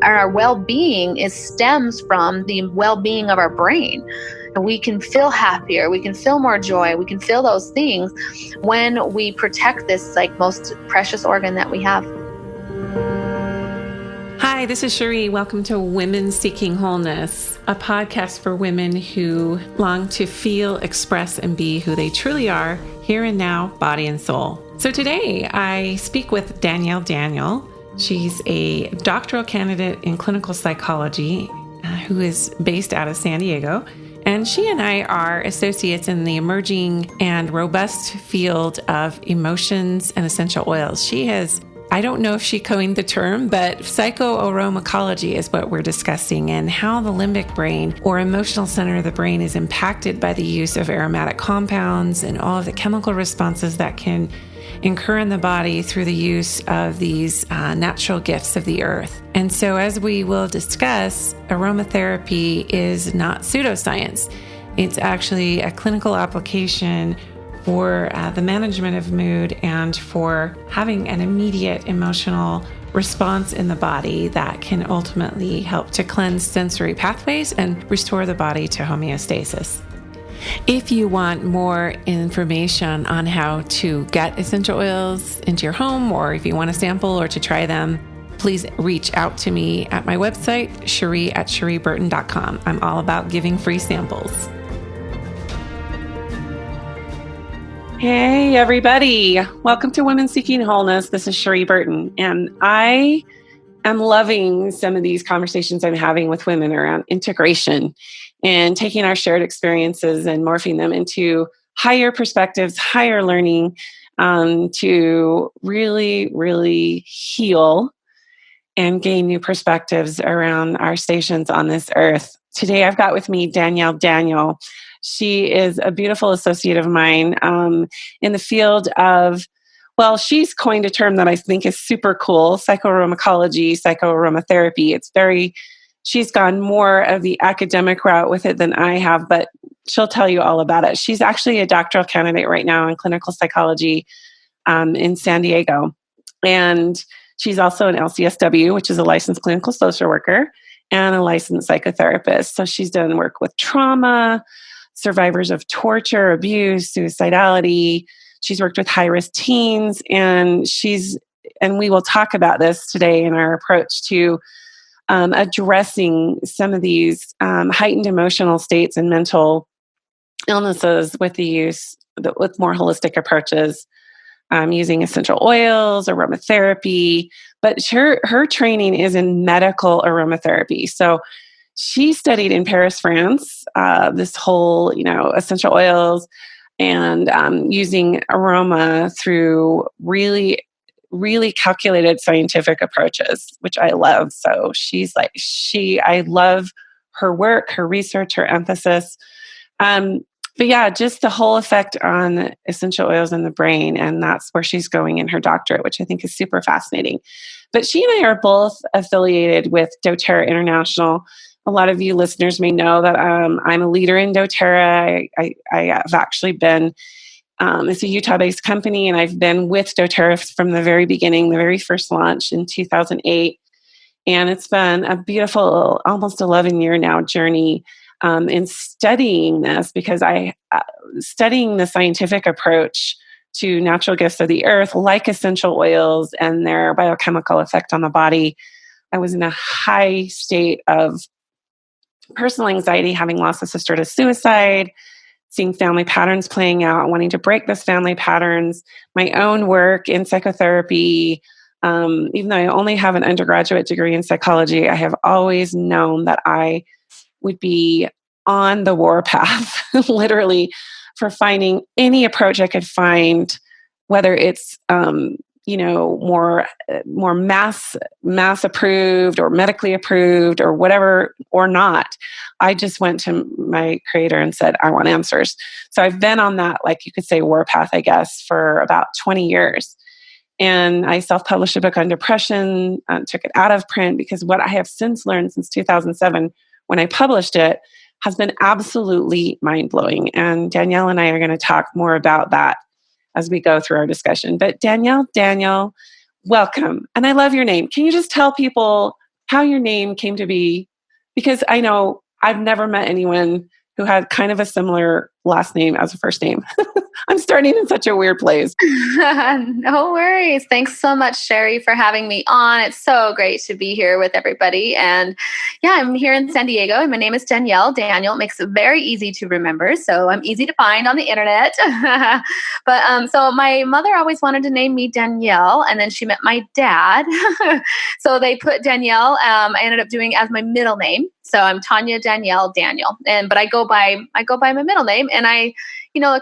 our well-being stems from the well-being of our brain. And we can feel happier, we can feel more joy, we can feel those things when we protect this like most precious organ that we have. Hi, this is Cherie. Welcome to Women Seeking Wholeness, a podcast for women who long to feel, express, and be who they truly are, here and now, body and soul. So today I speak with Danielle. She's a doctoral candidate in clinical psychology who is based out of San Diego. And she and I are associates in the emerging and robust field of emotions and essential oils. I don't know if she coined the term, but Psycho-Aromacology is what we're discussing, and how the limbic brain or emotional center of the brain is impacted by the use of aromatic compounds and all of the chemical responses that can incur in the body through the use of these natural gifts of the earth. And so, as we will discuss, aromatherapy is not pseudoscience. It's actually a clinical application for the management of mood and for having an immediate emotional response in the body that can ultimately help to cleanse sensory pathways and restore the body to homeostasis. If you want more information on how to get essential oils into your home, or if you want a sample or to try them, please reach out to me at my website, cherie@cherieburton.com. I'm all about giving free samples. Hey, everybody. Welcome to Women Seeking Wholeness. This is Cherie Burton, and I am loving some of these conversations I'm having with women around integration and taking our shared experiences and morphing them into higher perspectives, higher learning, to really, really heal and gain new perspectives around our stations on this earth. Today, I've got with me Danielle. She is a beautiful associate of mine in the field of, well, she's coined a term that I think is super cool, Psycho-Aromacology, psycho-aromatherapy. She's gone more of the academic route with it than I have, but she'll tell you all about it. She's actually a doctoral candidate right now in clinical psychology in San Diego. And she's also an LCSW, which is a licensed clinical social worker, and a licensed psychotherapist. So she's done work with trauma, survivors of torture, abuse, suicidality. She's worked with high-risk teens, and we will talk about this today in our approach to addressing some of these heightened emotional states and mental illnesses with with more holistic approaches, using essential oils, aromatherapy. But her training is in medical aromatherapy. So she studied in Paris, France, this whole, essential oils and using aroma through really, really calculated scientific approaches, which I love. So I love her work, her research, her emphasis. But yeah, just the whole effect on essential oils in the brain. And that's where she's going in her doctorate, which I think is super fascinating. But she and I are both affiliated with doTERRA International. A lot of you listeners may know that I'm a leader in doTERRA. I have actually been, it's a Utah-based company, and I've been with doTERRA from the very beginning, the very first launch in 2008. And it's been a beautiful, almost 11-year now journey in studying this, because studying the scientific approach to natural gifts of the earth, like essential oils and their biochemical effect on the body. I was in a high state of personal anxiety, having lost a sister to suicide, seeing family patterns playing out, wanting to break those family patterns, my own work in psychotherapy. Even though I only have an undergraduate degree in psychology, I have always known that I would be on the warpath, literally, for finding any approach I could find, whether it's more mass approved or medically approved or whatever, or not. I just went to my creator and said, I want answers. So I've been on that, like you could say, warpath, I guess, for about 20 years. And I self-published a book on depression, took it out of print, because what I have since learned since 2007, when I published it, has been absolutely mind-blowing. And Danielle and I are going to talk more about that as we go through our discussion. But Danielle, welcome. And I love your name. Can you just tell people how your name came to be, because I know I've never met anyone who had kind of a similar last name as a first name. I'm starting in such a weird place. No worries. Thanks so much, Sherry, for having me on. It's so great to be here with everybody. And yeah, I'm here in San Diego, and my name is Danielle. Daniel makes it very easy to remember. So I'm easy to find on the internet. But so my mother always wanted to name me Danielle, and then she met my dad. So they put Danielle. I ended up doing as my middle name. So I'm Tanya Danielle Daniel. But I go by my middle name, and I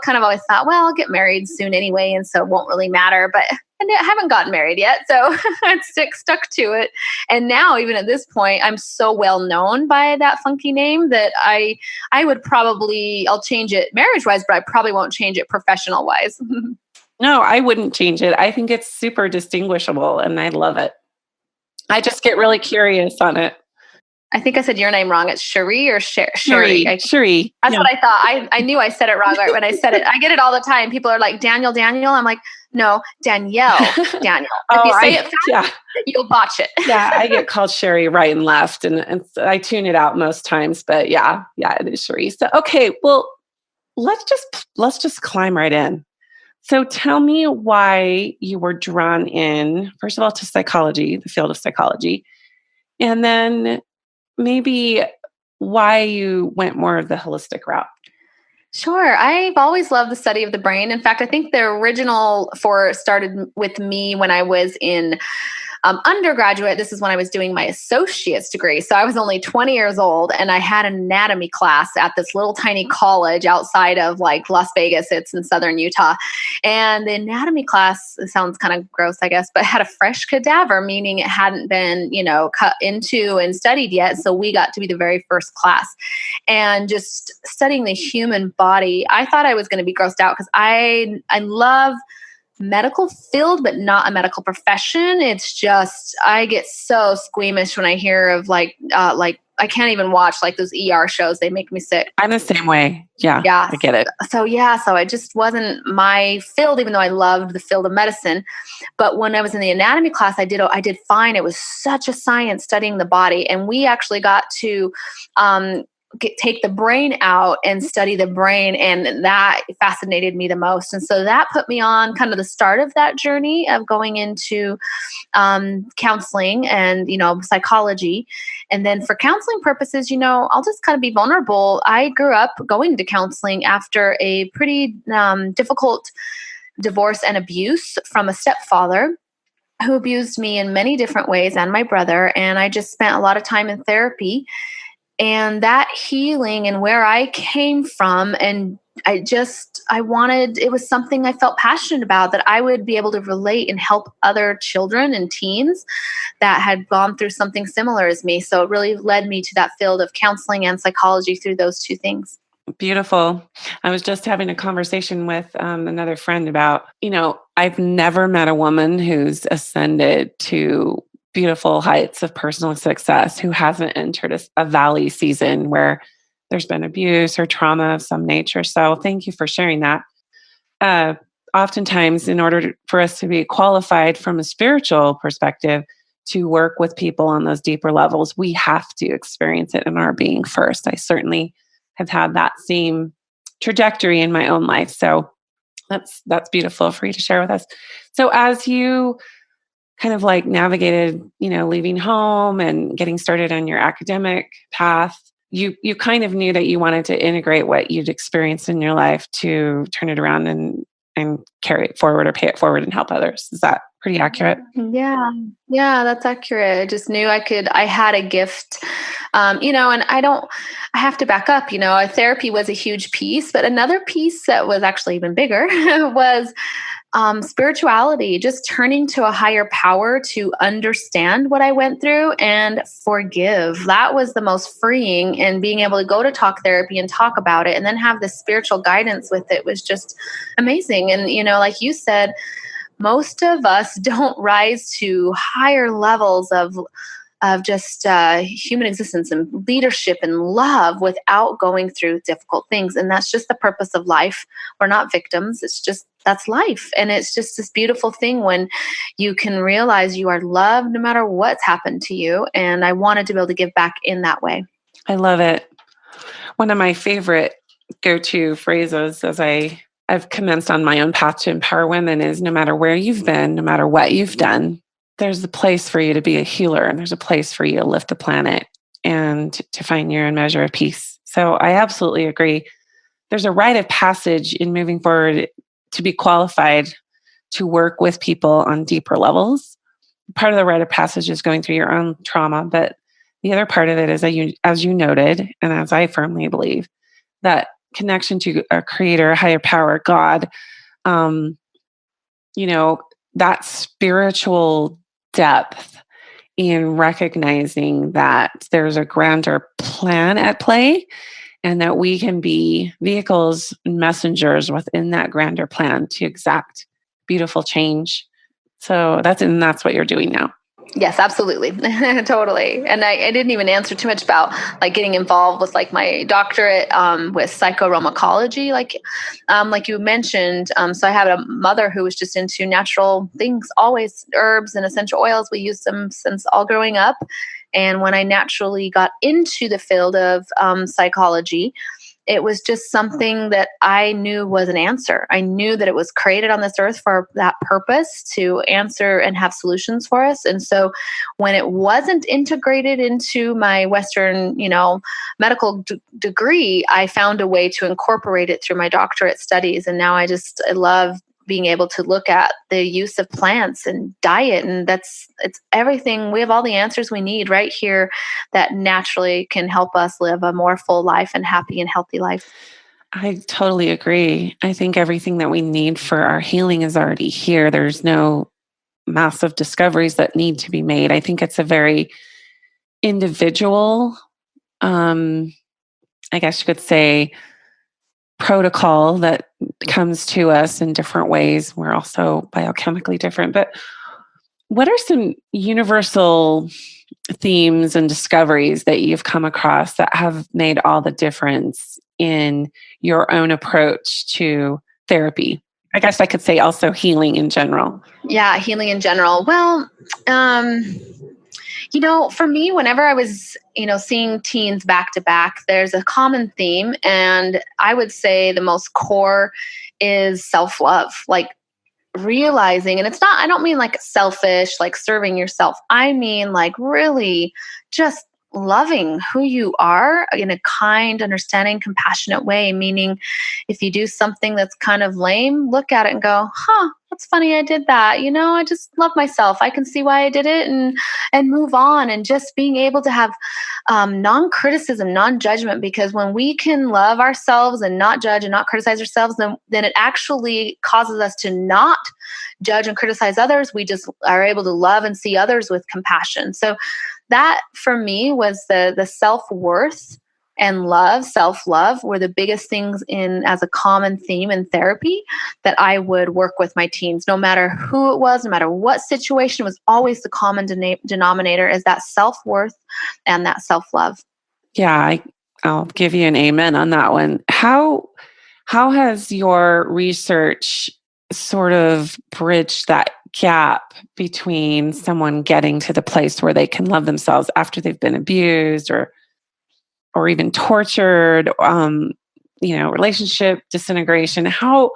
kind of always thought, well, I'll get married soon anyway, and so it won't really matter. But I haven't gotten married yet, so I stuck to it. And now, even at this point, I'm so well known by that funky name that I would probably, I'll change it marriage-wise, but I probably won't change it professional-wise. No, I wouldn't change it. I think it's super distinguishable, and I love it. I just get really curious on it. I think I said your name wrong. It's Cherie or Sherry? Cherie. That's what I thought. I knew I said it wrong right when I said it. I get it all the time. People are like, Daniel. I'm like, no, Danielle. Daniel. If you say it fast, you'll botch it. Yeah, I get called Sherry right and left, and I tune it out most times. But yeah, it is Cherie. So okay, well, let's just climb right in. So tell me why you were drawn in, first of all, to psychology, the field of psychology, and then maybe why you went more of the holistic route. Sure. I've always loved the study of the brain. In fact, I think the original started with me when I was in undergraduate. This is when I was doing my associate's degree. So I was only 20 years old, and I had an anatomy class at this little tiny college outside of like Las Vegas. It's in southern Utah. And the anatomy class, it sounds kind of gross, I guess, but had a fresh cadaver, meaning it hadn't been, cut into and studied yet. So we got to be the very first class. And just studying the human body, I thought I was going to be grossed out because I love medical field, but not a medical profession. It's just, I get so squeamish when I hear of like I can't even watch like those ER shows. They make me sick. I'm the same way. Yeah. I get it. So it just wasn't my field, even though I loved the field of medicine. But when I was in the anatomy class, I did fine. It was such a science studying the body. And we actually got to, take the brain out and study the brain. And that fascinated me the most. And so that put me on kind of the start of that journey of going into counseling and, psychology. And then for counseling purposes, I'll just kind of be vulnerable. I grew up going to counseling after a pretty difficult divorce and abuse from a stepfather who abused me in many different ways and my brother. And I just spent a lot of time in therapy. And that healing and where I came from, and it was something I felt passionate about, that I would be able to relate and help other children and teens that had gone through something similar as me. So it really led me to that field of counseling and psychology through those two things. Beautiful. I was just having a conversation with another friend about, I've never met a woman who's ascended to beautiful heights of personal success who hasn't entered a valley season where there's been abuse or trauma of some nature. So thank you for sharing that. Oftentimes, in order for us to be qualified from a spiritual perspective to work with people on those deeper levels, we have to experience it in our being first. I certainly have had that same trajectory in my own life. So that's beautiful for you to share with us. So as you kind of like navigated, leaving home and getting started on your academic path, you kind of knew that you wanted to integrate what you'd experienced in your life to turn it around and carry it forward or pay it forward and help others. Is that pretty accurate? Yeah, that's accurate. I just knew I had a gift, and I have to back up, therapy was a huge piece, but another piece that was actually even bigger was spirituality, just turning to a higher power to understand what I went through and forgive. That was the most freeing, and being able to go to talk therapy and talk about it and then have the spiritual guidance with it was just amazing. And, like you said, most of us don't rise to higher levels of just human existence and leadership and love without going through difficult things. And that's just the purpose of life. We're not victims. It's just that's life. And it's just this beautiful thing when you can realize you are loved no matter what's happened to you. And I wanted to be able to give back in that way. I love it. One of my favorite go-to phrases as I've commenced on my own path to empower women is, no matter where you've been, no matter what you've done, there's a place for you to be a healer, and there's a place for you to lift the planet and to find your own measure of peace. So I absolutely agree. There's a rite of passage in moving forward to be qualified to work with people on deeper levels. Part of the rite of passage is going through your own trauma, but the other part of it is, as you noted, and as I firmly believe, that connection to a creator, a higher power, God, that spiritual depth in recognizing that there's a grander plan at play, and that we can be vehicles and messengers within that grander plan to exact beautiful change. So that's what you're doing now. Yes, absolutely. Totally. And I didn't even answer too much about like getting involved with like my doctorate with Psycho-Aromacology, like you mentioned. So I had a mother who was just into natural things, always herbs and essential oils. We used them since all growing up. And when I naturally got into the field of psychology, it was just something that I knew was an answer. I knew that it was created on this earth for that purpose, to answer and have solutions for us. And so when it wasn't integrated into my Western, medical degree, I found a way to incorporate it through my doctorate studies. And now I love being able to look at the use of plants and diet. And it's everything. We have all the answers we need right here that naturally can help us live a more full life and happy and healthy life. I totally agree. I think everything that we need for our healing is already here. There's no massive discoveries that need to be made. I think it's a very individual, I guess you could say, protocol that comes to us in different ways. We're also biochemically different. But what are some universal themes and discoveries that you've come across that have made all the difference in your own approach to therapy? I guess I could say also healing in general. Yeah, healing in general. Well, for me, whenever I was, seeing teens back to back, there's a common theme. And I would say the most core is self-love, like realizing, and I don't mean like selfish, like serving yourself. I mean like really just loving who you are in a kind, understanding, compassionate way. Meaning if you do something that's kind of lame, look at it and go, that's funny I did that. I just love myself. I can see why I did it, and move on. And just being able to have non-criticism, non-judgment, because when we can love ourselves and not judge and not criticize ourselves, then it actually causes us to not judge and criticize others. We just are able to love and see others with compassion. So that for me was the self-worth and self-love were the biggest things as a common theme in therapy that I would work with my teens. No matter who it was, no matter what situation, was always the common denominator is that self-worth and that self-love. Yeah, I'll give you an amen on that one. How has your research sort of bridged that gap between someone getting to the place where they can love themselves after they've been abused or even tortured, relationship disintegration? How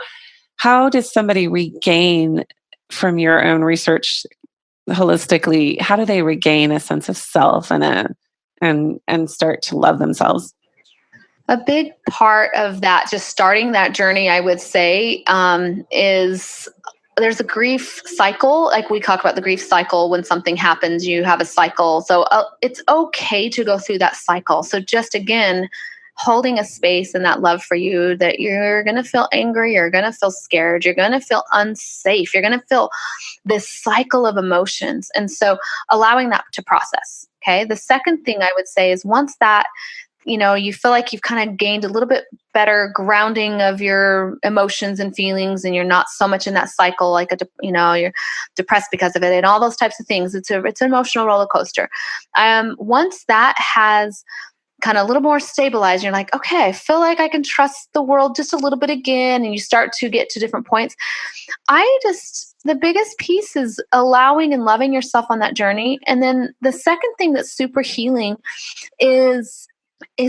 does somebody regain, from your own research holistically, how do they regain a sense of self and start to love themselves? A big part of that, just starting that journey, I would say, is there's a grief cycle. Like we talk about the grief cycle. When something happens, you have a cycle. So it's okay to go through that cycle. So just again, holding a space and that love for you, that you're going to feel angry, you're going to feel scared, you're going to feel unsafe, you're going to feel this cycle of emotions. And so allowing that to process. Okay. The second thing I would say is once that you feel like you've kind of gained a little bit better grounding of your emotions and feelings, and you're not so much in that cycle, like you're depressed because of it, and all those types of things. It's an emotional roller coaster. Once that has kind of a little more stabilized. You're like, okay, I feel like I can trust the world just a little bit again. And you start to get to different points. The biggest piece is allowing and loving yourself on that journey. And then the second thing that's super healing is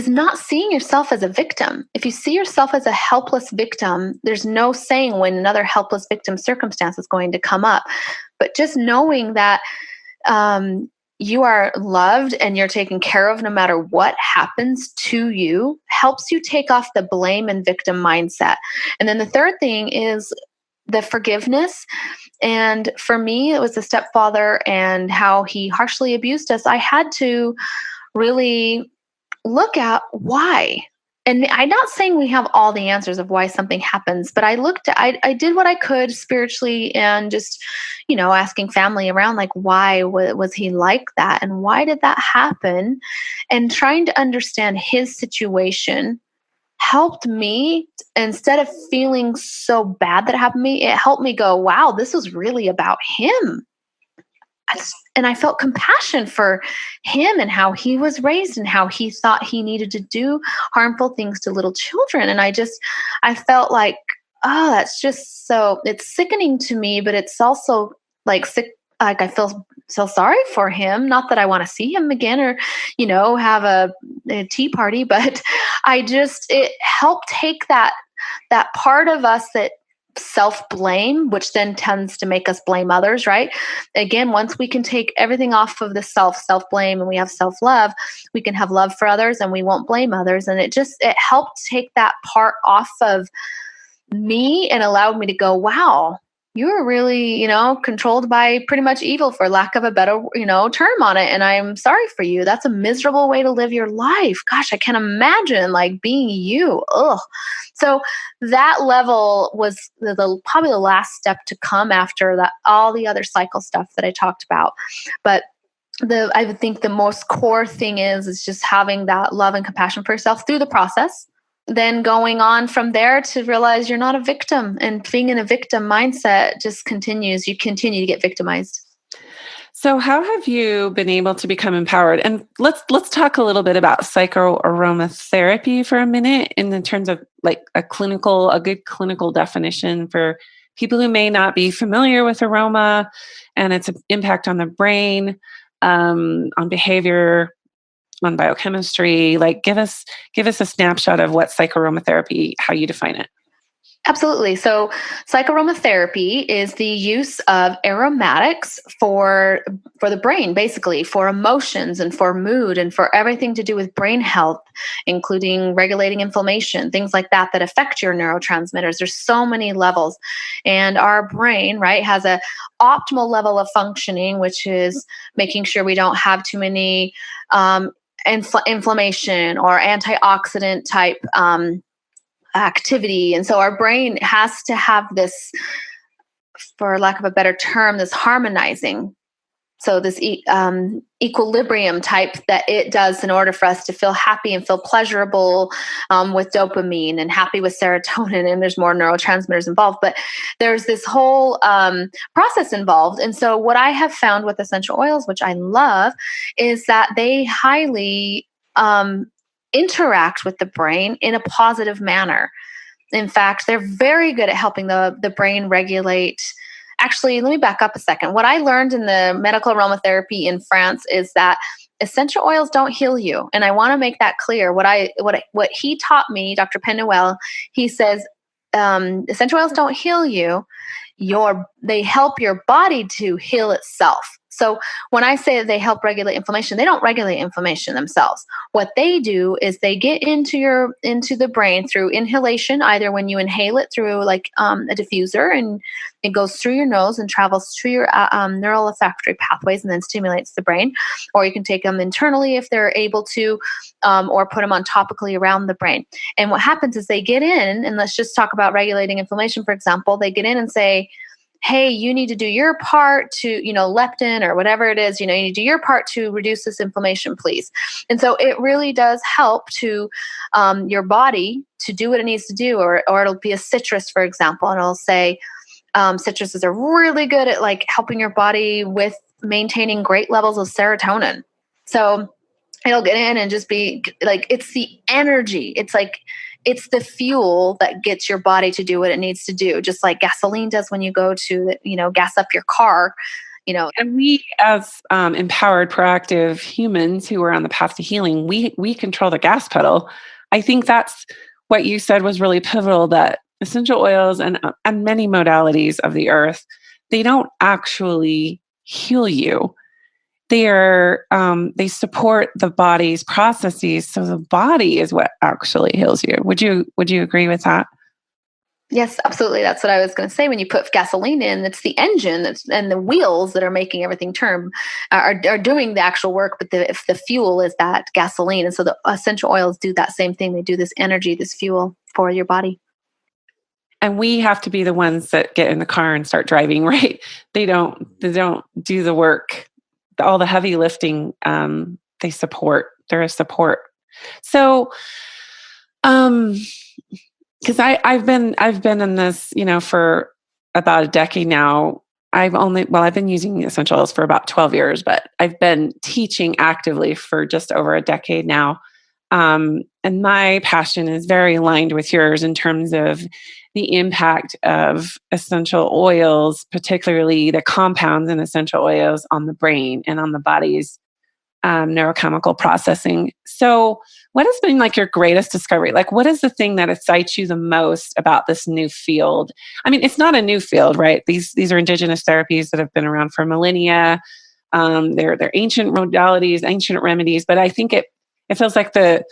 not seeing yourself as a victim. If you see yourself as a helpless victim, there's no saying when another helpless victim circumstance is going to come up. But just knowing that you are loved and you're taken care of no matter what happens to you helps you take off the blame and victim mindset. And then the third thing is the forgiveness. And for me, it was the stepfather and how he harshly abused us. I had to really look at why. And I'm not saying we have all the answers of why something happens, but I did what I could spiritually and just, asking family around, like, why was he like that? And why did that happen? And trying to understand his situation helped me. Instead of feeling so bad that it happened to me, it helped me go, wow, this was really about him. And I felt compassion for him and how he was raised and how he thought he needed to do harmful things to little children. And I felt like, oh, that's just it's sickening to me, but it's also like sick. Like I feel so sorry for him. Not that I want to see him again or, have a tea party, but it helped take that part of us that self-blame, which then tends to make us blame others, right? Again, once we can take everything off of the self-blame and we have self-love, we can have love for others and we won't blame others. And it helped take that part off of me and allowed me to go, wow, you were really, controlled by pretty much evil, for lack of a better, term on it. And I'm sorry for you. That's a miserable way to live your life. Gosh, I can't imagine like being you. Ugh. So that level was probably the last step to come after that, all the other cycle stuff that I talked about. But I think the most core thing is just having that love and compassion for yourself through the process. Then going on from there to realize you're not a victim, and being in a victim mindset just continues. You continue to get victimized. So how have you been able to become empowered? And let's talk a little bit about psycho-aromatherapy for a minute in terms of like a good clinical definition for people who may not be familiar with aroma and its impact on the brain, on behavior, on biochemistry. Like give us a snapshot of what psycho-aromatherapy, how you define it. Absolutely. So psycho-aromatherapy is the use of aromatics for the brain, basically for emotions and for mood and for everything to do with brain health, including regulating inflammation, things like that affect your neurotransmitters. There's so many levels. And our brain, right, has a optimal level of functioning, which is making sure we don't have too many inflammation or antioxidant type activity. And so our brain has to have this, for lack of a better term, this harmonizing. So this equilibrium type that it does in order for us to feel happy and feel pleasurable with dopamine and happy with serotonin. And there's more neurotransmitters involved, but there's this whole process involved. And so what I have found with essential oils, which I love, is that they highly interact with the brain in a positive manner. In fact, they're very good at helping the brain regulate. Actually, let me back up a second. What I learned in the medical aromatherapy in France is that essential oils don't heal you. And I want to make that clear. What he taught me, Dr. Penuel, he says, essential oils don't heal you. They help your body to heal itself. So when I say that they help regulate inflammation, they don't regulate inflammation themselves. What they do is they get into the brain through inhalation, either when you inhale it through like a diffuser and it goes through your nose and travels through your neural olfactory pathways and then stimulates the brain, or you can take them internally if they're able to, or put them on topically around the brain. And what happens is they get in, and let's just talk about regulating inflammation, for example. They get in and say, hey, you need to do your part to, leptin or whatever it is, you need to do your part to reduce this inflammation, please. And so it really does help to your body to do what it needs to do, or it'll be a citrus, for example, and it'll say citruses are really good at like helping your body with maintaining great levels of serotonin. So it'll get in and just be like, it's the energy. It's like, it's the fuel that gets your body to do what it needs to do. Just like gasoline does when you go to, gas up your car, And we, as empowered, proactive humans who are on the path to healing, we control the gas pedal. I think that's what you said was really pivotal. That essential oils and many modalities of the earth, they don't actually heal you. They support the body's processes, so the body is what actually heals you. Would you agree with that? Yes, absolutely. That's what I was going to say. When you put gasoline in, it's the engine and the wheels that are making everything turn, are doing the actual work. But if the fuel is that gasoline, and so the essential oils do that same thing. They do this energy, this fuel for your body. And we have to be the ones that get in the car and start driving, right? They don't do the work, all the heavy lifting. They support. They're a support. So, because I've been in this, for about a decade now. I've been using essential oils for about 12 years, but I've been teaching actively for just over a decade now. And my passion is very aligned with yours in terms of the impact of essential oils, particularly the compounds in essential oils, on the brain and on the body's neurochemical processing. So, what has been like your greatest discovery? Like, what is the thing that excites you the most about this new field? I mean, it's not a new field, right? These are indigenous therapies that have been around for millennia. They're ancient modalities, ancient remedies, but I think it feels like the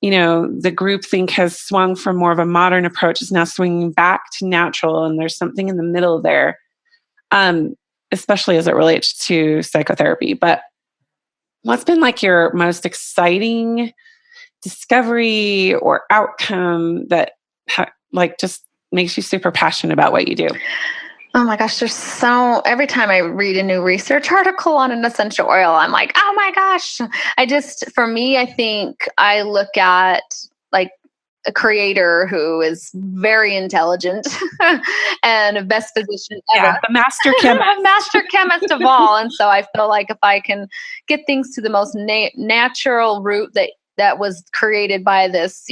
groupthink has swung from more of a modern approach, is now swinging back to natural, and there's something in the middle there, especially as it relates to psychotherapy. But what's been like your most exciting discovery or outcome that just makes you super passionate about what you do? Oh my gosh, every time I read a new research article on an essential oil, I'm like, oh my gosh. For me, I think I look at like a creator who is very intelligent and best physician ever. Yeah, the master chemist. Master chemist of all. And so I feel like if I can get things to the most natural route that was created by this,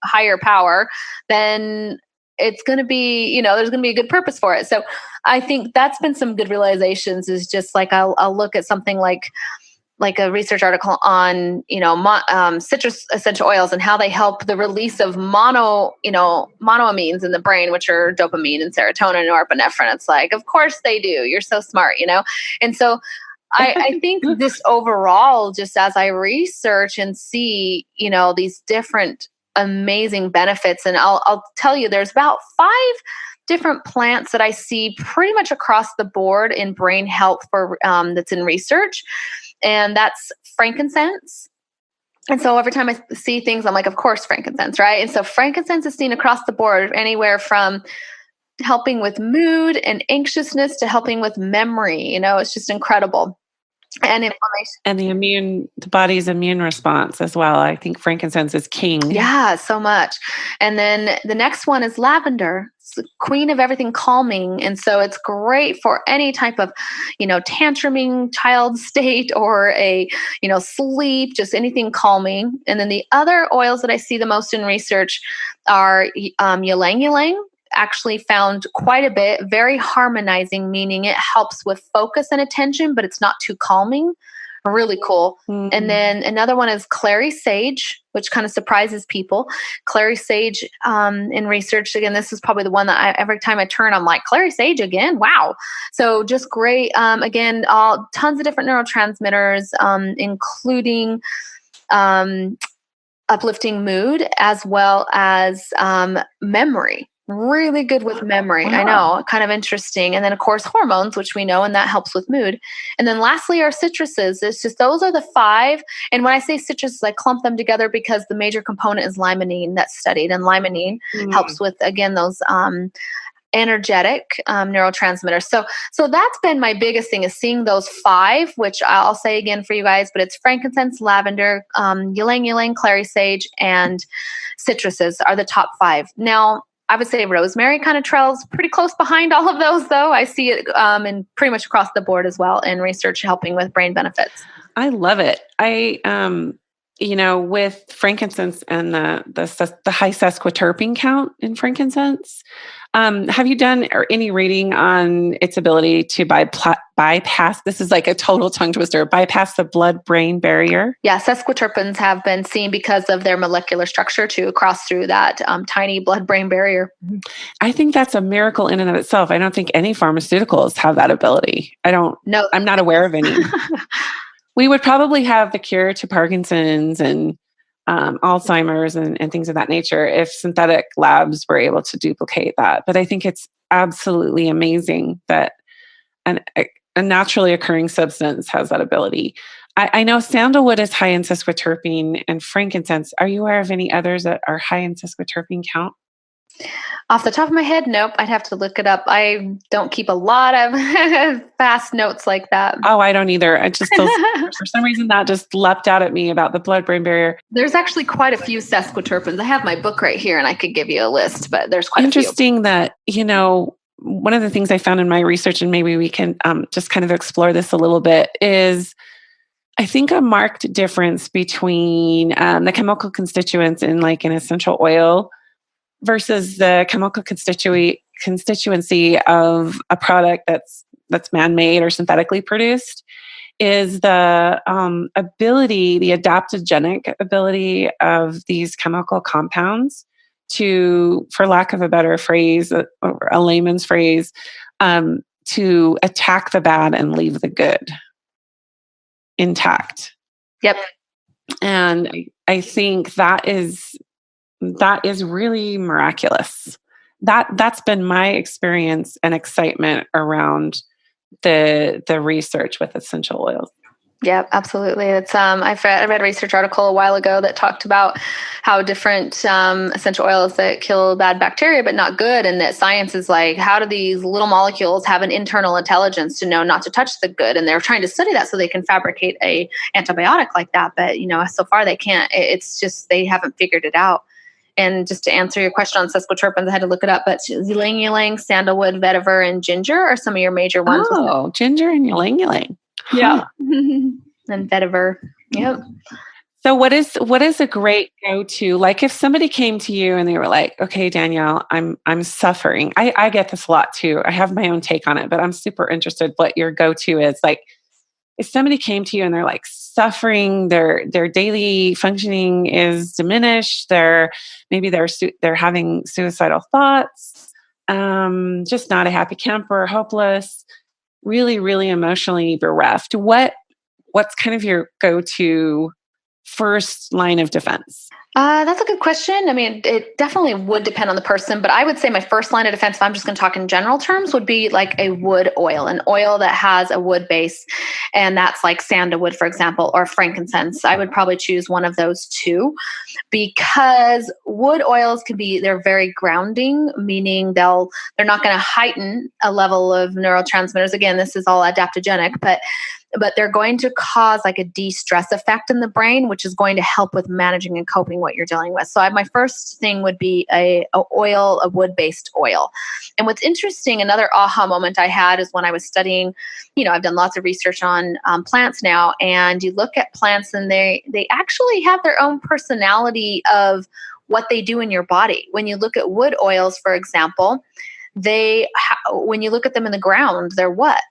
higher power, then it's going to be, there's going to be a good purpose for it. So I think that's been some good realizations, is just like, I'll look at something like a research article on, citrus essential oils and how they help the release of monoamines in the brain, which are dopamine and serotonin and norepinephrine. It's like, of course they do. You're so smart, And so I think this overall, just as I research and see, these different amazing benefits, and I'll tell you, there's about 5 different plants that I see pretty much across the board in brain health for that's in research, and that's frankincense. And so every time I see things, I'm like, of course, frankincense, right? And so frankincense is seen across the board, anywhere from helping with mood and anxiousness to helping with memory. It's just incredible. And inflammation. And the body's immune response as well. I think frankincense is king. Yeah, so much. And then the next one is lavender. It's the queen of everything calming. And so it's great for any type of, tantruming child state or sleep, just anything calming. And then the other oils that I see the most in research are ylang ylang. Actually found quite a bit, very harmonizing, meaning it helps with focus and attention, but it's not too calming. Really cool. Mm-hmm. And then another one is clary sage, which kind of surprises people. Clary sage in research, again, this is probably the one that every time I turn, I'm like, clary sage again? Wow. So just great. Again, tons of different neurotransmitters, including uplifting mood as well as memory. Really good with memory. Wow. I know, kind of interesting. And then of course hormones, which we know, and that helps with mood. And then lastly are citruses. It's just, those are the 5. And when I say citruses, I clump them together because the major component is limonene that's studied. And limonene helps with, again, those energetic neurotransmitters. So that's been my biggest thing, is seeing those 5, which I'll say again for you guys, but it's frankincense, lavender, ylang ylang, clary sage, and citruses are the top 5. Now, I would say rosemary kind of trails pretty close behind all of those, though. I see it in pretty much across the board as well in research helping with brain benefits. I love it. With frankincense and the high sesquiterpene count in frankincense, have you done any reading on its ability to bypass? This is like a total tongue twister. Bypass the blood-brain barrier. Yeah, sesquiterpenes have been seen because of their molecular structure to cross through that tiny blood-brain barrier. I think that's a miracle in and of itself. I don't think any pharmaceuticals have that ability. No, I'm not aware of any. We would probably have the cure to Parkinson's and Alzheimer's and things of that nature if synthetic labs were able to duplicate that. But I think it's absolutely amazing that a naturally occurring substance has that ability. I know sandalwood is high in sesquiterpene and frankincense. Are you aware of any others that are high in sesquiterpene count? Off the top of my head, nope. I'd have to look it up. I don't keep a lot of fast notes like that. Oh, I don't either. I just for some reason that just leapt out at me about the blood-brain barrier. There's actually quite a few sesquiterpenes. I have my book right here, and I could give you a list, but there's quite interesting that one of the things I found in my research, and maybe we can just kind of explore this a little bit, is I think a marked difference between the chemical constituents in like an essential oil versus the chemical constituency of a product that's man-made or synthetically produced is the ability, the adaptogenic ability of these chemical compounds to, for lack of a better phrase, or a layman's phrase, to attack the bad and leave the good intact. Yep. And I think that is really miraculous. That's been my experience and excitement around the research with essential oils. Yeah, absolutely. It's I read a research article a while ago that talked about how different essential oils that kill bad bacteria but not good, and that science is like, how do these little molecules have an internal intelligence to know not to touch the good? And they're trying to study that so they can fabricate a antibiotic like that. But so far they can't. It's just they haven't figured it out. And just to answer your question on sesquiterpenes, I had to look it up, but ylang ylang, sandalwood, vetiver, and ginger are some of your major ones. Oh, ginger and ylang ylang. Yeah. And vetiver. Yep. So what is a great go-to? Like if somebody came to you and they were like, okay, Danielle, I'm suffering. I get this a lot too. I have my own take on it, but I'm super interested what your go-to is. Like if somebody came to you and they're like suffering, their daily functioning is diminished, they're having suicidal thoughts, just not a happy camper, hopeless, really, really emotionally bereft. What's kind of your go-to first line of defense? That's a good question. I mean, it definitely would depend on the person, but I would say my first line of defense, if I'm just going to talk in general terms, would be like a wood oil, an oil that has a wood base. And that's like sandalwood, for example, or frankincense. I would probably choose one of those two because wood oils they're very grounding, meaning they're not going to heighten a level of neurotransmitters. Again, this is all adaptogenic, but they're going to cause like a de-stress effect in the brain, which is going to help with managing and coping what you're dealing with. So my first thing would be a wood-based oil. And what's interesting, another aha moment I had is when I was studying, I've done lots of research on plants now, and you look at plants and they actually have their own personality of what they do in your body. When you look at wood oils, for example, when you look at them in the ground, they're what?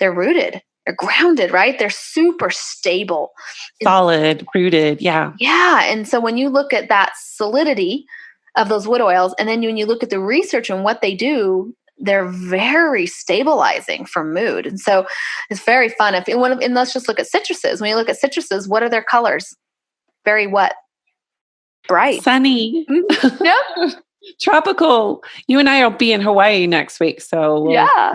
They're rooted. They're grounded, right? They're super stable. Solid, rooted, yeah. Yeah. And so when you look at that solidity of those wood oils, and then when you look at the research and what they do, they're very stabilizing for mood. And so it's very fun. And let's just look at citruses. When you look at citruses, what are their colors? Very what? Bright. Sunny. Mm-hmm. Yep. Tropical. You and I will be in Hawaii next week. So yeah,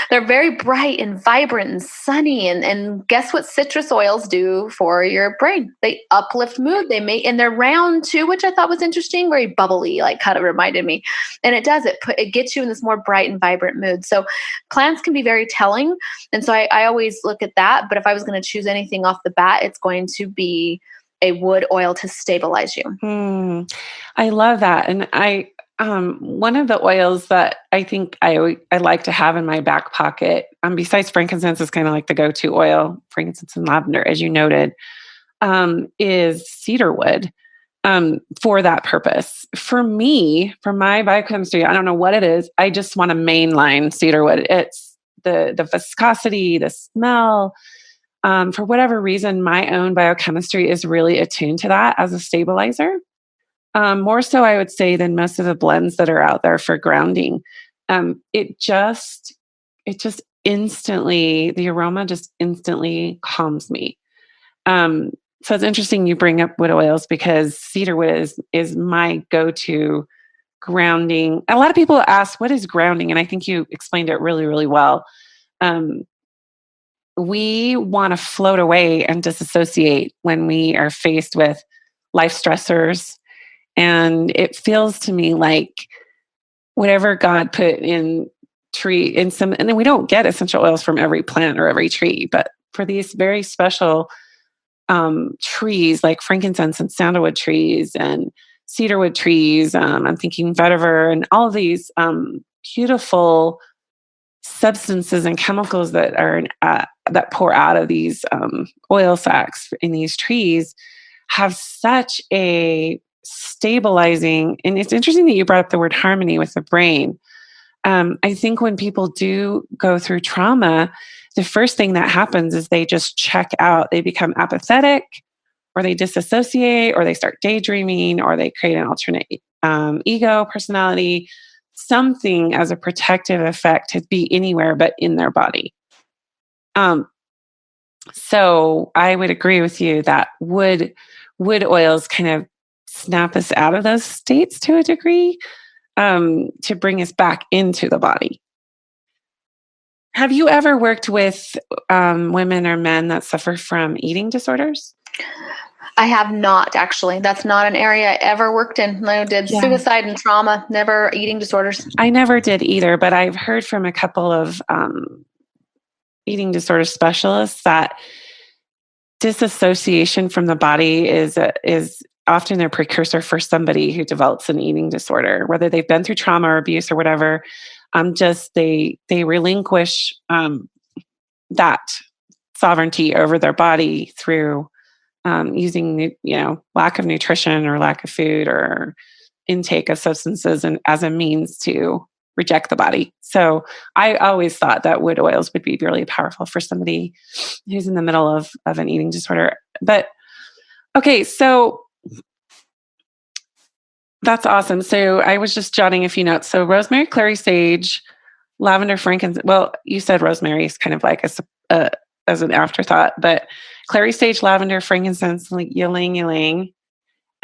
they're very bright and vibrant and sunny. And guess what citrus oils do for your brain? They uplift mood. And they're round too, which I thought was interesting, very bubbly, like kind of reminded me. And it does, it gets you in this more bright and vibrant mood. So plants can be very telling. And so I always look at that. But if I was going to choose anything off the bat, it's going to be a wood oil to stabilize you. I love that. And one of the oils that I think I like to have in my back pocket, besides frankincense is kind of like the go-to oil, frankincense and lavender, as you noted, is cedar wood. For that purpose. For me, for my biochemistry, I don't know what it is. I just want to mainline cedar wood. It's the viscosity, the smell. For whatever reason, my own biochemistry is really attuned to that as a stabilizer. More so, I would say, than most of the blends that are out there for grounding. It just instantly, the aroma just instantly calms me. So it's interesting you bring up wood oils because cedar wood is my go-to grounding. A lot of people ask, what is grounding? And I think you explained it really, really well. We want to float away and disassociate when we are faced with life stressors. And it feels to me like whatever God put in some, and then we don't get essential oils from every plant or every tree, but for these very special trees like frankincense and sandalwood trees and cedarwood trees. I'm thinking vetiver and all of these beautiful substances and chemicals that are that pour out of these oil sacs in these trees have such a stabilizing. And it's interesting that you brought up the word harmony with the brain. I think when people do go through trauma, the first thing that happens is they just check out. They become apathetic, or they disassociate, or they start daydreaming, or they create an alternate ego personality, something as a protective effect to be anywhere but in their body. So I would agree with you that wood oils kind of snap us out of those states to a degree, to bring us back into the body. Have you ever worked with women or men that suffer from eating disorders? I have not, actually. That's not an area I ever worked in. I did suicide and trauma, never eating disorders. I never did either, but I've heard from a couple of eating disorder specialists that disassociation from the body is often a precursor for somebody who develops an eating disorder, whether they've been through trauma or abuse or whatever. They relinquish that sovereignty over their body through using lack of nutrition or lack of food or intake of substances and as a means to reject the body. So I always thought that wood oils would be really powerful for somebody who's in the middle of an eating disorder. But okay, so that's awesome. So I was just jotting a few notes. So rosemary, clary sage, lavender, frankincense. Well, you said rosemary is kind of like as an afterthought, but clary sage, lavender, frankincense, ylang ylang.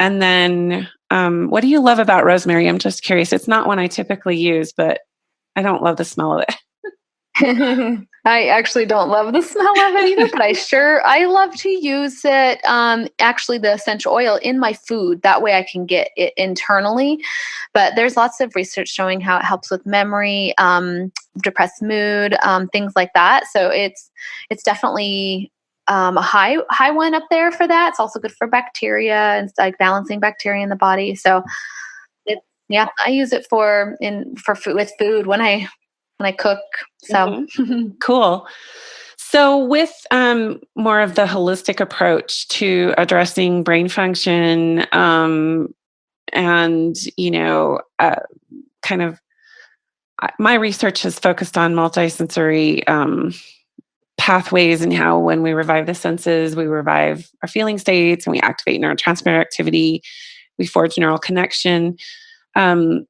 And then what do you love about rosemary? I'm just curious. It's not one I typically use, but I don't love the smell of it. I actually don't love the smell of it either, but I love to use it, actually the essential oil in my food. That way I can get it internally. But there's lots of research showing how it helps with memory, depressed mood, things like that. So it's definitely a high one up there for that. It's also good for bacteria and like balancing bacteria in the body. So I use it for food, with food when I cook. So Cool. So with more of the holistic approach to addressing brain function, and kind of my research has focused on multisensory pathways and how when we revive the senses, we revive our feeling states and we activate neurotransmitter activity, we forge neural connection. You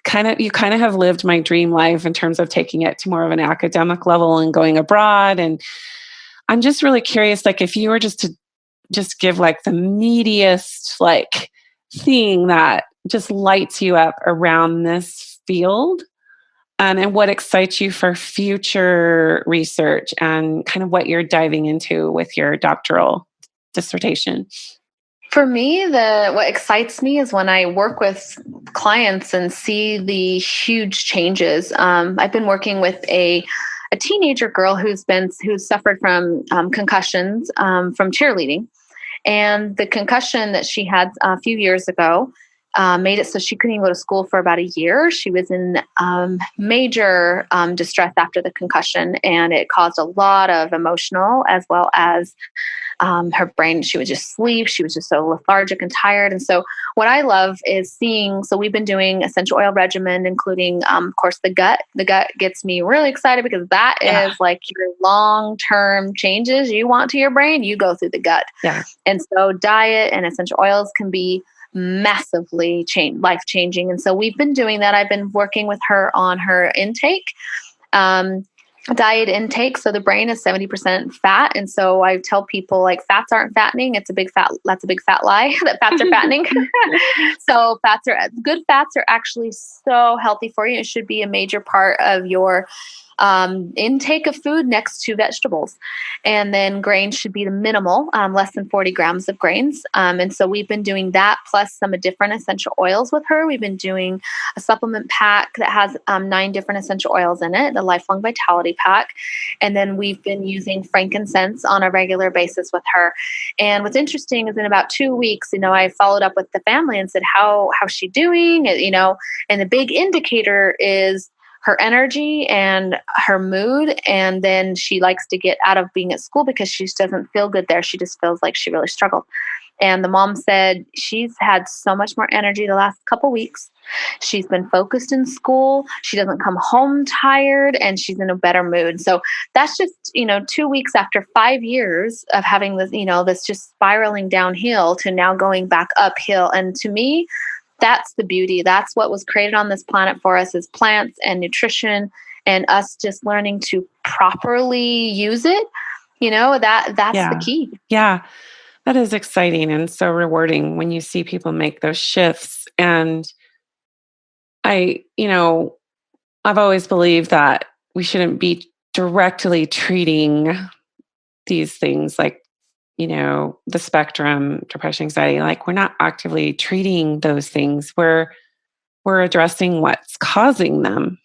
kind of have lived my dream life in terms of taking it to more of an academic level and going abroad. And I'm just really curious, like if you were just give like the meatiest like thing that just lights you up around this field, and what excites you for future research and kind of what you're diving into with your doctoral dissertation. For me, what excites me is when I work with clients and see the huge changes. I've been working with a teenager girl who's suffered from concussions from cheerleading. And the concussion that she had a few years ago made it so she couldn't even go to school for about a year. She was in major distress after the concussion, and it caused a lot of emotional as well as her brain. She would just sleep. She was just so lethargic and tired. And so what I love is seeing, so we've been doing essential oil regimen, including, of course, the gut. The gut gets me really excited because that is like your long-term changes you want to your brain, you go through the gut. Yeah. And so diet and essential oils can be massively life-changing. And so we've been doing that. I've been working with her on her intake. Diet intake. So the brain is 70% fat. And so I tell people like fats aren't fattening. That's a big fat lie that fats are fattening. So good fats are actually so healthy for you. It should be a major part of your intake of food next to vegetables. And then grains should be the minimal, less than 40 grams of grains. And so we've been doing that plus some different essential oils with her. We've been doing a supplement pack that has 9 different essential oils in it, the Lifelong Vitality Pack. And then we've been using frankincense on a regular basis with her. And what's interesting is in about 2 weeks, I followed up with the family and said, how's she doing? And the big indicator is her energy and her mood. And then she likes to get out of being at school because she doesn't feel good there. She just feels like she really struggled. And the mom said she's had so much more energy the last couple weeks. She's been focused in school. She doesn't come home tired and she's in a better mood. So that's just, 2 weeks after 5 years of having this, this just spiraling downhill to now going back uphill. And to me, that's the beauty. That's what was created on this planet for us is plants and nutrition and us just learning to properly use it. That's the key. Yeah. That is exciting and so rewarding when you see people make those shifts. And I've always believed that we shouldn't be directly treating these things like, the spectrum, depression, anxiety, like we're not actively treating those things. We're addressing what's causing them.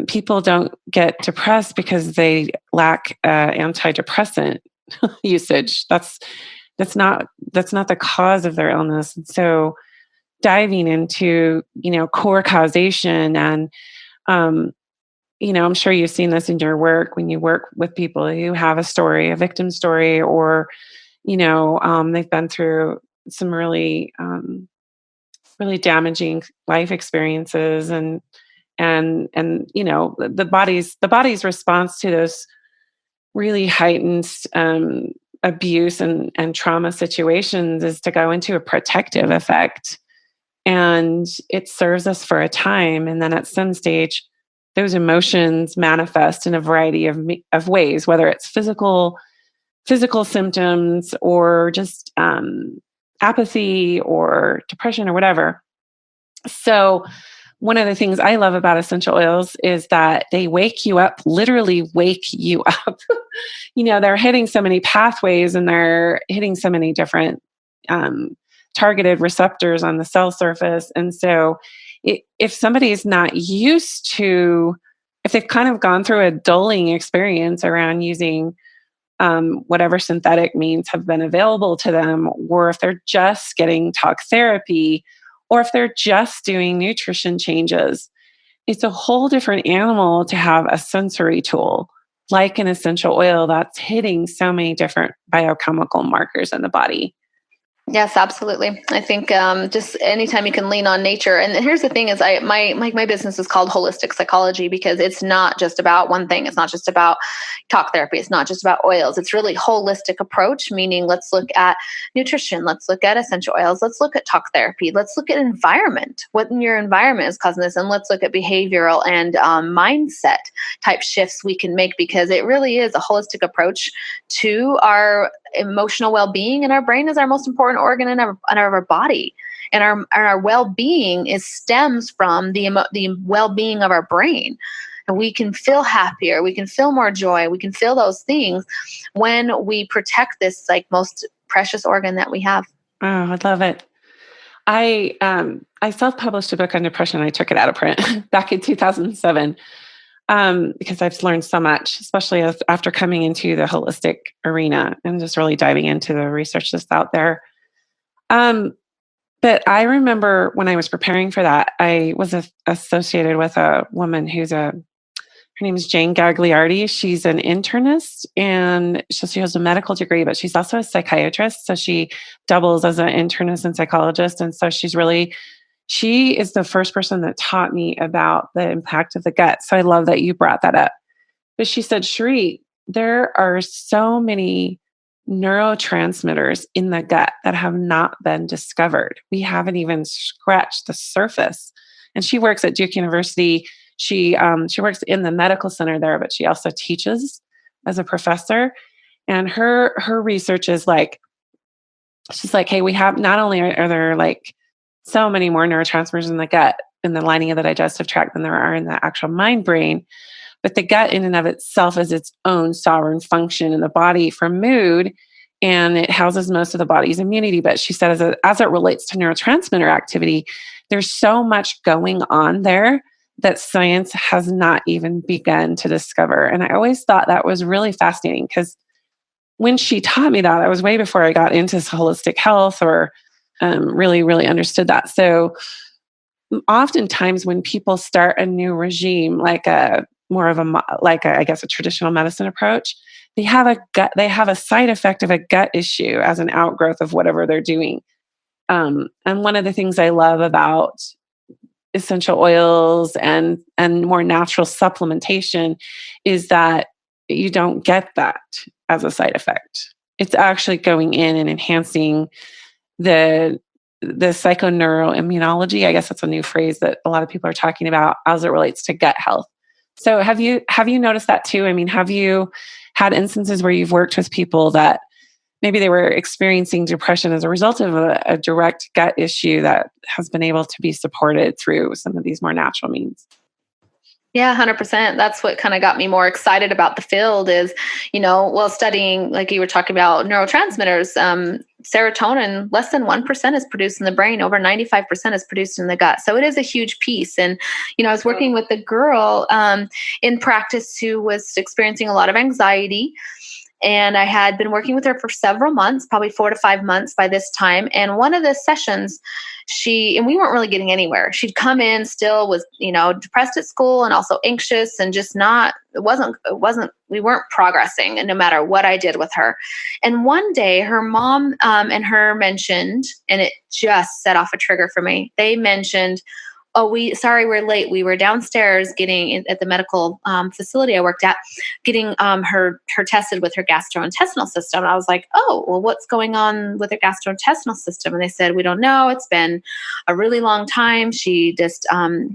People don't get depressed because they lack antidepressant usage. That's not the cause of their illness. And so diving into, core causation and, I'm sure you've seen this in your work when you work with people who have a victim story, or, they've been through some really, really damaging life experiences and the body's response to those really heightened, abuse and trauma situations is to go into a protective effect, and it serves us for a time. And then at some stage, those emotions manifest in a variety of ways, whether it's physical symptoms or just apathy or depression or whatever. So one of the things I love about essential oils is that they literally wake you up. They're hitting so many pathways and they're hitting so many different targeted receptors on the cell surface. And so if somebody's not used to, if they've kind of gone through a dulling experience around using whatever synthetic means have been available to them, or if they're just getting talk therapy, or if they're just doing nutrition changes, it's a whole different animal to have a sensory tool like an essential oil that's hitting so many different biochemical markers in the body. Yes, absolutely. I think just anytime you can lean on nature. And here's the thing is my business is called Holistic Psychology because it's not just about one thing. It's not just about talk therapy. It's not just about oils. It's really holistic approach, meaning let's look at nutrition. Let's look at essential oils. Let's look at talk therapy. Let's look at environment, what in your environment is causing this. And let's look at behavioral and mindset type shifts we can make, because it really is a holistic approach to our emotional well-being, and our brain is our most important organ in our body, and our well-being stems from the well-being of our brain. And we can feel happier, we can feel more joy, we can feel those things when we protect this like most precious organ that we have. Oh, I love it. I self-published a book on depression. I took it out of print back in 2007. because I've learned so much, especially after coming into the holistic arena and just really diving into the research that's out there. But I remember when I was preparing for that, I was associated with a woman her name is Jane Gagliardi. She's an internist and she has a medical degree, but she's also a psychiatrist. So she doubles as an internist and psychologist. And so she is the first person that taught me about the impact of the gut. So I love that you brought that up. But she said, Sheree, there are so many neurotransmitters in the gut that have not been discovered. We haven't even scratched the surface. And she works at Duke University. She works in the medical center there, but she also teaches as a professor. And her research is like, she's like, hey, we have not only are there like so many more neurotransmitters in the gut, in the lining of the digestive tract than there are in the actual mind brain, but the gut in and of itself is its own sovereign function in the body for mood, and it houses most of the body's immunity. But she said as it relates to neurotransmitter activity, there's so much going on there that science has not even begun to discover. And I always thought that was really fascinating because when she taught me that, I was way before I got into holistic health or really, really understood that. So oftentimes when people start a new regime, like I guess a traditional medicine approach, they have a side effect of a gut issue as an outgrowth of whatever they're doing. And one of the things I love about essential oils and more natural supplementation is that you don't get that as a side effect. It's actually going in and enhancing the psychoneuroimmunology. I guess that's a new phrase that a lot of people are talking about as it relates to gut health. So have you noticed that too? I mean, have you had instances where you've worked with people that maybe they were experiencing depression as a result of a direct gut issue that has been able to be supported through some of these more natural means? Yeah, 100%. That's what kind of got me more excited about the field is, studying, like you were talking about neurotransmitters, serotonin, less than 1% is produced in the brain. Over 95% is produced in the gut. So it is a huge piece. And, I was working with a girl in practice who was experiencing a lot of anxiety. And I had been working with her for several months, probably 4 to 5 months by this time. And one of the sessions, we weren't really getting anywhere. She'd come in still was, depressed at school and also anxious and just we weren't progressing no matter what I did with her. And one day her mom and her mentioned, and it just set off a trigger for me. They mentioned, sorry, we're late. We were downstairs getting at the medical facility I worked at, getting her tested with her gastrointestinal system. And I was like, oh, well, what's going on with her gastrointestinal system? And they said, we don't know. It's been a really long time. She just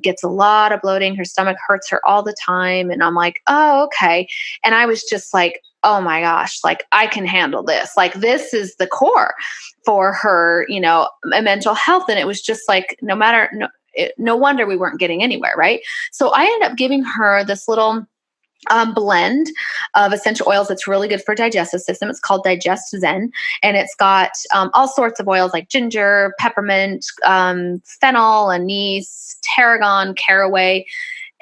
gets a lot of bloating. Her stomach hurts her all the time. And I'm like, oh, okay. And I was just like, oh my gosh, like I can handle this. Like this is the core for her, mental health. And it was just like, no wonder we weren't getting anywhere, right? So I ended up giving her this little blend of essential oils that's really good for digestive system. It's called Digest Zen, and it's got all sorts of oils like ginger, peppermint, fennel, anise, tarragon, caraway.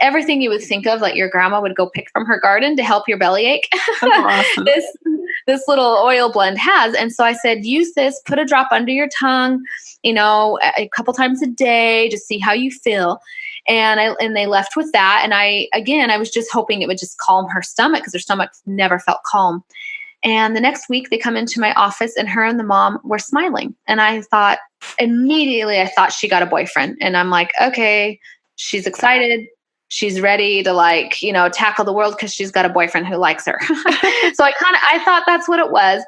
Everything you would think of like your grandma would go pick from her garden to help your bellyache. Awesome. This little oil blend has. And so I said, use this, put a drop under your tongue, a couple times a day, just see how you feel. And they left with that. And I was just hoping it would just calm her stomach because her stomach never felt calm. And the next week they come into my office and her and the mom were smiling. And I thought she got a boyfriend. And I'm like, okay, she's excited. She's ready to tackle the world because she's got a boyfriend who likes her. So I thought that's what it was.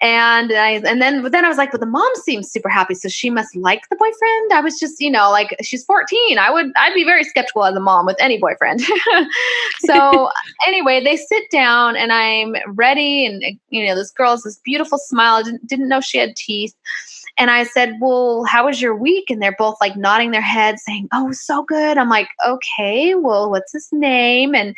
And then I was like, but the mom seems super happy. So she must like the boyfriend. I was just, she's 14. I'd be very skeptical as a mom with any boyfriend. So anyway, they sit down and I'm ready. And, this girl has this beautiful smile. I didn't know she had teeth. And I said, well, how was your week? And they're both like nodding their heads saying, oh, so good. I'm like, okay, well, what's his name? And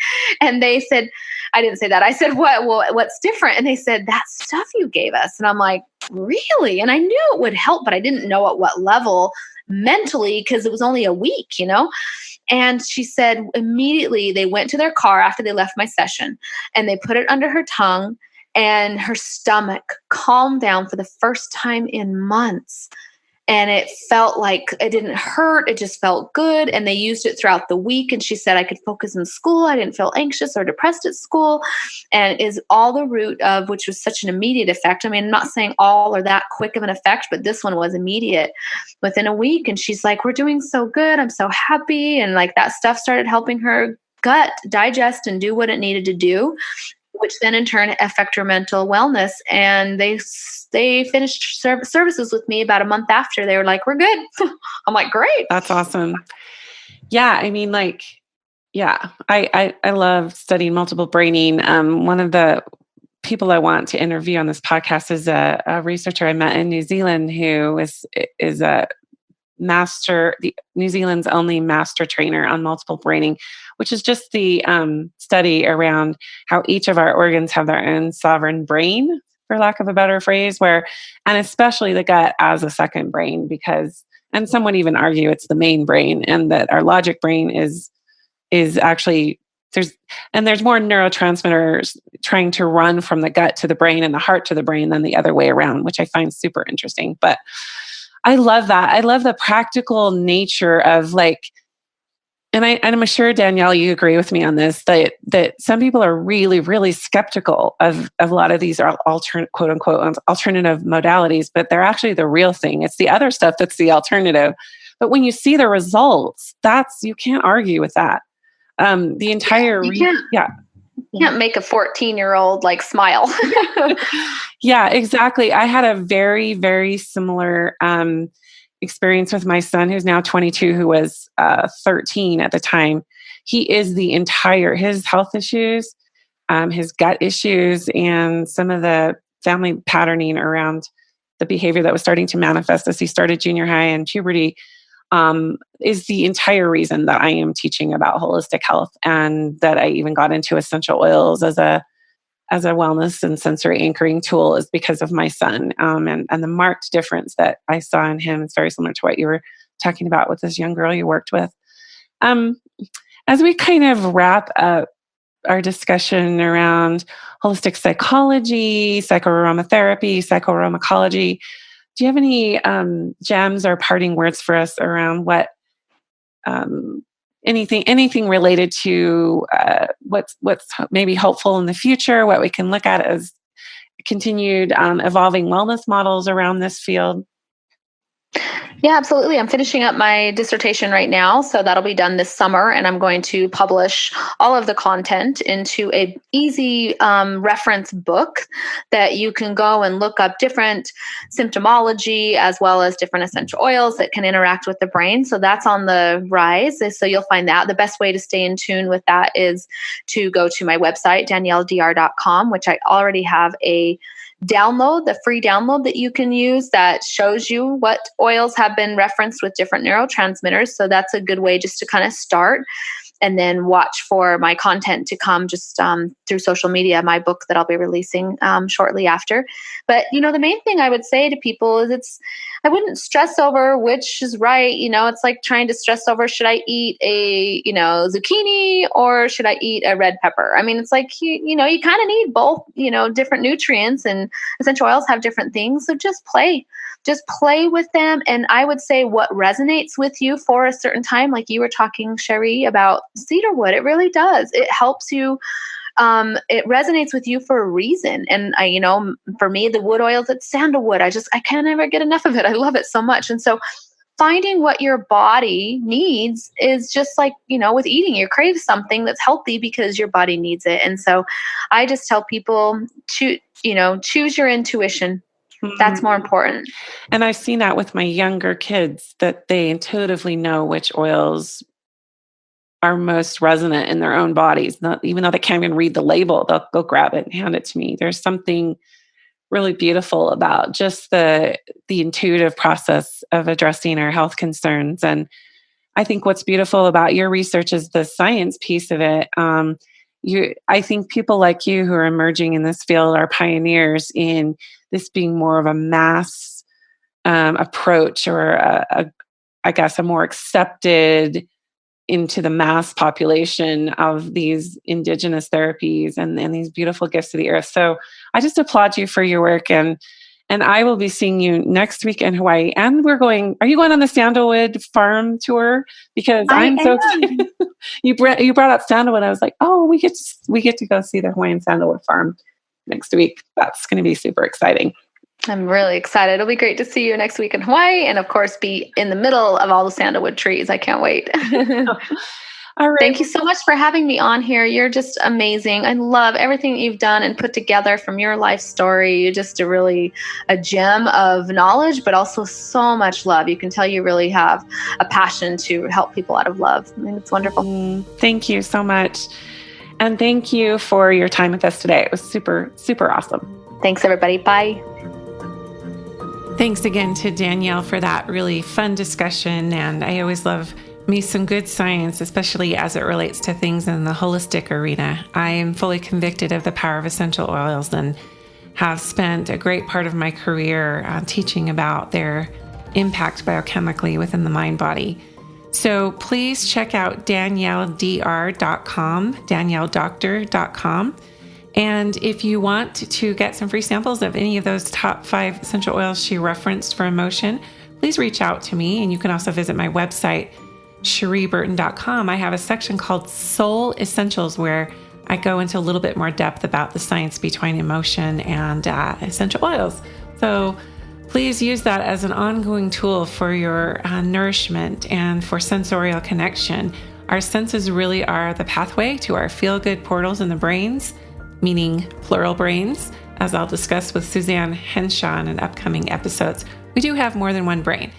they said, I didn't say that. I said, what? Well, what's different? And they said, that stuff you gave us. And I'm like, really? And I knew it would help, but I didn't know at what level mentally, because it was only a week, And she said immediately they went to their car after they left my session and they put it under her tongue, and her stomach calmed down for the first time in months. And it felt like it didn't hurt. It just felt good. And they used it throughout the week. And she said, I could focus in school. I didn't feel anxious or depressed at school. And is all the root of, which was such an immediate effect. I mean, I'm not saying all are that quick of an effect, but this one was immediate within a week. And she's like, we're doing so good. I'm so happy. And like that stuff started helping her gut digest and do what it needed to do, which then in turn affect her mental wellness. And they finished services with me about a month after. They were like, we're good. I'm like, great. That's awesome. Yeah. I mean, like, yeah, I love studying multiple braining. One of the people I want to interview on this podcast is a researcher I met in New Zealand who is a New Zealand's only master trainer on multiple braining, which is just the study around how each of our organs have their own sovereign brain, for lack of a better phrase, and especially the gut as a second brain, and some would even argue it's the main brain, and that our logic brain is actually there's more neurotransmitters trying to run from the gut to the brain and the heart to the brain than the other way around, which I find super interesting. But I love that. I love the practical nature of like, and I'm sure, Danielle, you agree with me on this, that some people are really, really skeptical of a lot of these quote unquote alternative modalities, but they're actually the real thing. It's the other stuff that's the alternative. But when you see the results, you can't argue with that. The entire, You can't make a 14-year-old like smile. Yeah, exactly. I had a very, very similar experience with my son, who's now 22, who was 13 at the time. He is his health issues, his gut issues, and some of the family patterning around the behavior that was starting to manifest as he started junior high and puberty is the entire reason that I am teaching about holistic health, and that I even got into essential oils as a wellness and sensory anchoring tool, is because of my son. And the marked difference that I saw in him is very similar to what you were talking about with this young girl you worked with. As we kind of wrap up our discussion around holistic psychology, psycho-aromatherapy, psycho-aromacology, do you have any gems or parting words for us around what anything related to what's maybe hopeful in the future, what we can look at as continued evolving wellness models around this field? Yeah, absolutely. I'm finishing up my dissertation right now, so that'll be done this summer, and I'm going to publish all of the content into a easy reference book that you can go and look up different symptomology as well as different essential oils that can interact with the brain. So that's on the rise. So you'll find that the best way to stay in tune with that is to go to my website, danielledr.com, which I already have a the free download that you can use that shows you what oils have been referenced with different neurotransmitters. So that's a good way just to kind of start, and then watch for my content to come just through social media, my book that I'll be releasing shortly after. But, the main thing I would say to people is I wouldn't stress over which is right. It's like trying to stress over, should I eat a, zucchini or should I eat a red pepper? I mean, it's like, you kind of need both, different nutrients, and essential oils have different things. So just play with them. And I would say what resonates with you for a certain time, like you were talking, Sherry, about cedarwood, it really does. It helps you. It resonates with you for a reason. And for me, the wood oils, it's sandalwood. I can't ever get enough of it. I love it so much. And so finding what your body needs is just like, with eating, you crave something that's healthy because your body needs it. And so I just tell people to, choose your intuition. That's more important. And I've seen that with my younger kids, that they intuitively know which oils are most resonant in their own bodies. Even though they can't even read the label, they'll go grab it and hand it to me. There's something really beautiful about just the intuitive process of addressing our health concerns. And I think what's beautiful about your research is the science piece of it. I think people like you who are emerging in this field are pioneers in this being more of a mass approach, or I guess a more accepted into the mass population of these indigenous therapies and these beautiful gifts to the earth. So I just applaud you for your work, and I will be seeing you next week in Hawaii. And are you going on the Sandalwood Farm tour? Because I'm so excited. You brought up Sandalwood. I was like, oh, we get to go see the Hawaiian Sandalwood Farm next week. That's going to be super exciting. I'm really excited. It'll be great to see you next week in Hawaii, and of course be in the middle of all the sandalwood trees. I can't wait. All right. Thank you so much for having me on here. You're just amazing. I love everything that you've done and put together from your life story. You're just a gem of knowledge, but also so much love. You can tell you really have a passion to help people out of love. I mean, it's wonderful. Thank you so much. And thank you for your time with us today. It was super, super awesome. Thanks, everybody. Bye. Thanks again to Danielle for that really fun discussion. And I always love me some good science, especially as it relates to things in the holistic arena. I am fully convicted of the power of essential oils and have spent a great part of my career teaching about their impact biochemically within the mind-body. So please check out DanielleDr.com, DanielleDoctor.com. And if you want to get some free samples of any of those top 5 essential oils she referenced for emotion, please reach out to me. And you can also visit my website, CherieBurton.com. I have a section called Soul Essentials where I go into a little bit more depth about the science between emotion and essential oils. So please use that as an ongoing tool for your nourishment and for sensorial connection. Our senses really are the pathway to our feel-good portals in the brains, meaning plural brains, as I'll discuss with Suzanne Henshaw in upcoming episodes. We do have more than one brain.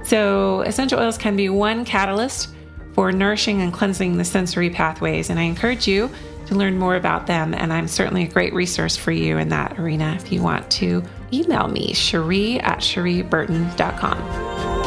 So essential oils can be one catalyst for nourishing and cleansing the sensory pathways, and I encourage you to learn more about them, and I'm certainly a great resource for you in that arena if you want to email me, Cherie@CherieBurton.com.